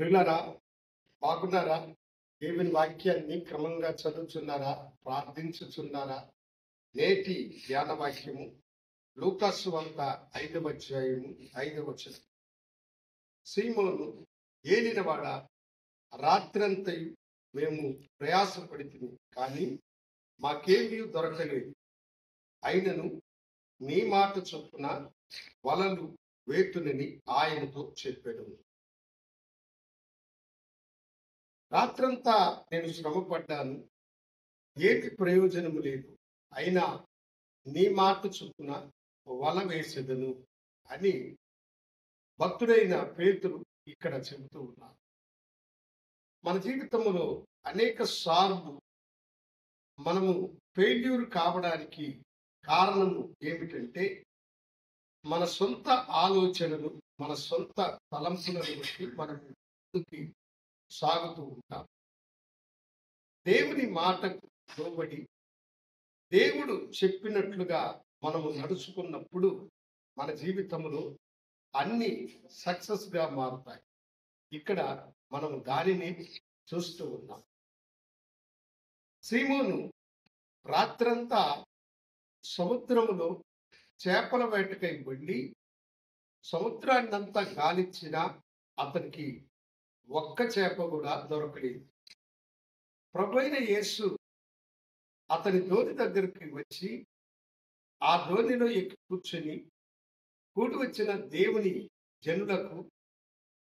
ప్రియులారా, బాగున్నారా? దేవుని వాక్యాన్ని క్రమంగా చదువుచున్నారా? ప్రార్థించుచున్నారా? నేటి ధ్యాన వాక్యము లూకాసు వార్త 5వ అధ్యాయము 5వ వచనం. సీమోను ఏలినవాడ, రాత్రంతయు మేము ప్రయాసపడితిమి, కానీ మాకేమీ దొరకలేదు. అయినను నీ మాట చొప్పున వలలు వేతునని ఆయనతో చెప్పాడు. రాత్రంతా నేను శ్రమపడ్డాను, ఏమి ప్రయోజనము లేదు. అయినా నీ మాట చొప్పున వల వేసేదను అని భక్తుడైన పేతురు ఇక్కడ చెబుతూ ఉన్నారు. మన జీవితంలో అనేక సార్లు మనము ఫెయిల్యూర్ కావడానికి కారణము ఏమిటంటే, మన సొంత ఆలోచనలు, మన సొంత తలంపులను బట్టి మనము ముందుకి సాగుతూ ఉంటాం. దేవుని మాటకు లోబడి దేవుడు చెప్పినట్లుగా మనము నడుచుకున్నప్పుడు మన జీవితంలో అన్ని సక్సెస్ గా మారుతాయి. ఇక్కడ మనము దానిని చూస్తూ ఉన్నాం. సీమోను రాత్రంతా సముద్రములో చేపల వేటకై వెళ్ళి సముద్రాన్నంతా గాలిచ్చినా అతనికి ఒక్క చేప కూడా దొరకలేదు. ప్రభువైన యేసు అతని ధోని దగ్గరికి వచ్చి ఆ ధోనిలో ఎక్కి కూర్చొని కూడి వచ్చిన దేవుని జనులకు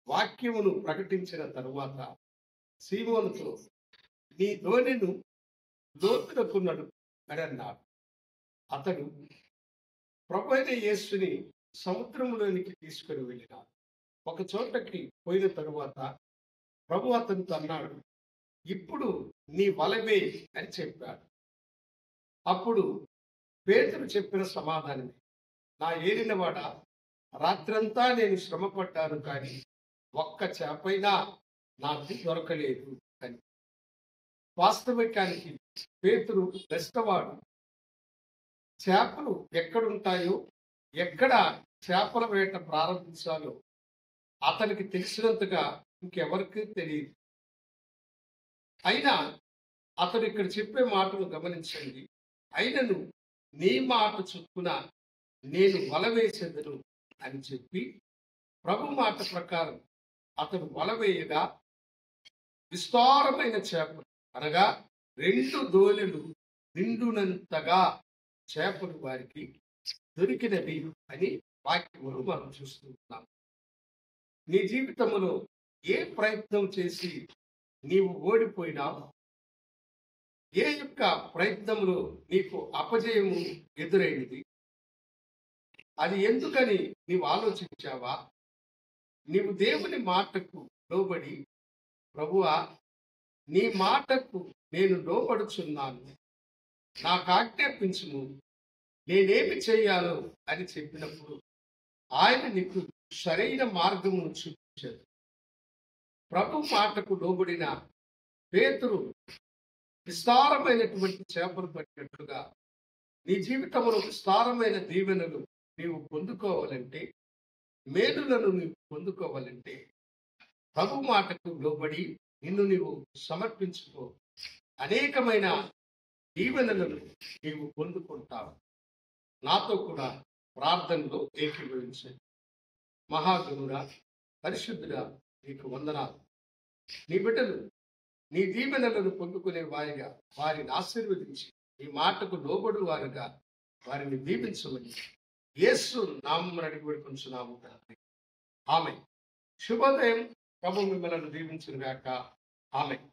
వాక్యమును ప్రకటించిన తరువాత సీమోనుతో, నీ ధోనిను లోతులకు నడుపు అని అన్నాడు. అతడు ప్రభువైన యేసుని సముద్రంలోనికి తీసుకుని వెళ్ళినాడు. ఒక చోటకి పోయిన తరువాత ప్రభు అతనితో అన్నాడు, ఇప్పుడు నీ వలవే అని చెప్పాడు. అప్పుడు పేతురు చెప్పిన సమాధానమే, నా ఏలినవాడ, రాత్రంతా నేను శ్రమపడ్డాను, కానీ ఒక్క చేపైనా నాకు దొరకలేదు అని. వాస్తవికానికి పేతురు బెస్తవాడు. చేపలు ఎక్కడుంటాయో, ఎక్కడ చేపల వేట ప్రారంభించాలో అతనికి తెలిసినంతగా ఇంకెవరికి తెలియదు. అయినా అతడు ఇక్కడ చెప్పే మాటను గమనించండి. అయినను నీ మాట చొప్పున నేను వల వేసేదను అని చెప్పి ప్రభు మాట ప్రకారం అతడు వల వేయగా విస్తారమైన చేపలు, అనగా 2 దోణెలు నిండునంతగా చేపలు వారికి దొరికినవి అని వాక్యములు మనం చూస్తూ ఉన్నాం. నీ జీవితంలో ఏ ప్రయత్నం చేసి నీవు ఓడిపోయినావు, ఏ యొక్క ప్రయత్నంలో నీకు అపజయము ఎదురైనది, అది ఎందుకని నీవు ఆలోచించావా? నీవు దేవుని మాటకు లోబడి, ప్రభువా నీ మాటకు నేను లోబడుచున్నాను, నాకు ఆజ్ఞాపించుము, నేనేమి చేయాలో అని చెప్పినప్పుడు ఆయన నీకు సరైన మార్గమును చూపించాడు. ప్రభు మాటకు లోబడిన పేతురు విస్తారమైనటువంటి చేపలు పట్టినట్లుగా నీ జీవితంలో విస్తారమైన దీవెనలు నీవు పొందుకోవాలంటే, మేలులను నీవు పొందుకోవాలంటే ప్రభు మాటకు లోబడి నిన్ను నీవు సమర్పించుకో. అనేకమైన దీవెనలను నీవు పొందుకుంటావు. నాతో కూడా ప్రార్థనలో ఏకీభవించండి. మహాగురుడా, పరిశుద్ధుడా, నీకు వందనాలు. నీ బిడ్డలు నీ దీవెనలను పొందుకునే వారిగా వారిని ఆశీర్వదించి నీ మాటకు లోబడు వారుగా వారిని దీవించమని యేసు నామమున అడిగి వేడుకొనుచున్నాము తండ్రి. ఆమేన్. శుభోదయం. ప్రభు మిమ్మల్ని దీవించును గాక. ఆమేన్.